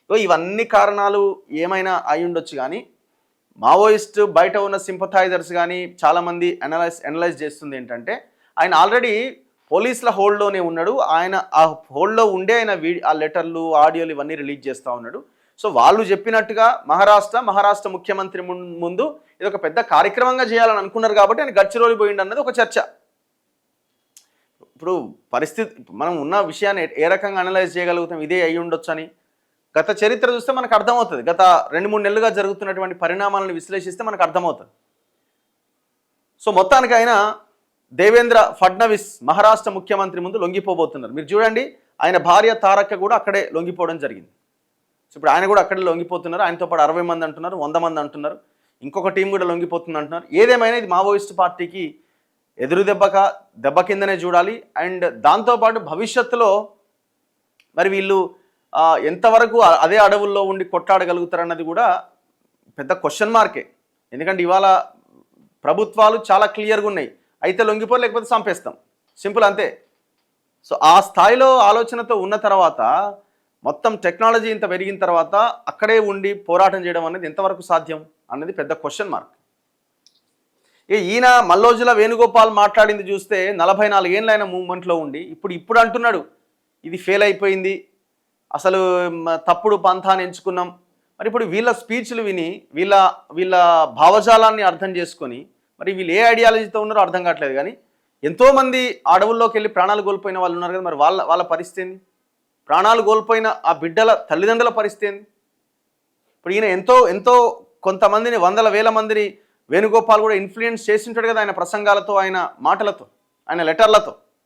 ఇవన్నీ కారణాలు ఏమైనా అయి ఉండొచ్చు కానీ మావోయిస్ట్ బయట ఉన్న సింపథైజర్స్ కానీ చాలామంది అనలైజ్ చేస్తుంది ఏంటంటే ఆయన ఆల్రెడీ పోలీసుల హోల్డ్లోనే ఉన్నాడు. ఆయన ఆ హోల్డ్లో ఉండే ఆయన ఆ లెటర్లు ఆడియోలు ఇవన్నీ రిలీజ్ చేస్తూ ఉన్నాడు. సో వాళ్ళు చెప్పినట్టుగా మహారాష్ట్ర ముఖ్యమంత్రి ముందు ఇది ఒక పెద్ద కార్యక్రమంగా చేయాలని అనుకున్నారు కాబట్టి ఆయన గడ్చిరోలి పోయిండు అన్నది ఒక చర్చ. ఇప్పుడు పరిస్థితి మనం ఉన్న విషయాన్ని ఏ రకంగా అనలైజ్ చేయగలుగుతాం, ఇదే అయి ఉండొచ్చు అని. గత చరిత్ర చూస్తే మనకు అర్థమవుతుంది. గత 2-3 నెలలుగా జరుగుతున్నటువంటి పరిణామాలను విశ్లేషిస్తే మనకు అర్థమవుతుంది. సో మొత్తానికి ఆయన దేవేంద్ర ఫడ్నవీస్ మహారాష్ట్ర ముఖ్యమంత్రి ముందు లొంగిపోబోతున్నారు. మీరు చూడండి, ఆయన భార్య తారక్క కూడా అక్కడే లొంగిపోవడం జరిగింది. సో ఇప్పుడు ఆయన కూడా అక్కడే లొంగిపోతున్నారు. ఆయనతో పాటు 60 మంది అంటున్నారు, 100 మంది అంటున్నారు, ఇంకొక టీం కూడా లొంగిపోతుంది అంటున్నారు. ఏదేమైనా ఇది మావోయిస్ట్ పార్టీకి ఎదురు దెబ్బ కిందనే చూడాలి. అండ్ దాంతోపాటు భవిష్యత్తులో మరి వీళ్ళు ఎంతవరకు అదే అడవుల్లో ఉండి కొట్లాడగలుగుతారన్నది కూడా పెద్ద క్వశ్చన్ మార్కే. ఎందుకంటే ఇవాళ ప్రభుత్వాలు చాలా క్లియర్గా ఉన్నాయి, అయితే లొంగిపో లేకపోతే చంపేస్తాం, సింపుల్ అంతే. సో ఆ స్థాయిలో ఆలోచనతో ఉన్న తర్వాత మొత్తం టెక్నాలజీ ఇంత పెరిగిన తర్వాత అక్కడే ఉండి పోరాటం చేయడం అనేది ఎంతవరకు సాధ్యం అన్నది పెద్ద క్వశ్చన్ మార్క్. ఈయన మల్లోజుల వేణుగోపాల్ మాట్లాడింది చూస్తే 44 ఏళ్ళు ఆయన మూవ్మెంట్లో ఉండి ఇప్పుడు అంటున్నాడు ఇది ఫెయిల్ అయిపోయింది, అసలు తప్పుడు పంథాన్ని ఎంచుకున్నాం. మరి ఇప్పుడు వీళ్ళ స్పీచ్లు విని వీళ్ళ భావజాలాన్ని అర్థం చేసుకొని మరి వీళ్ళు ఏ ఐడియాలజీతో ఉన్నారో అర్థం కావట్లేదు. కానీ ఎంతోమంది అడవుల్లోకి వెళ్ళి ప్రాణాలు కోల్పోయిన వాళ్ళు ఉన్నారు కదా, మరి వాళ్ళ పరిస్థితి ఏంది? ప్రాణాలు కోల్పోయిన ఆ బిడ్డల తల్లిదండ్రుల పరిస్థితి ఏంది? ఇప్పుడు ఈయన ఎంతో కొంతమందిని 100,000 మందిని వేణుగోపాల్ కూడా ఇన్ఫ్లుయెన్స్ చేసి ఉంటాడు కదా ఆయన ప్రసంగాలతో, ఆయన మాటలతో, ఆయన లెటర్లతో.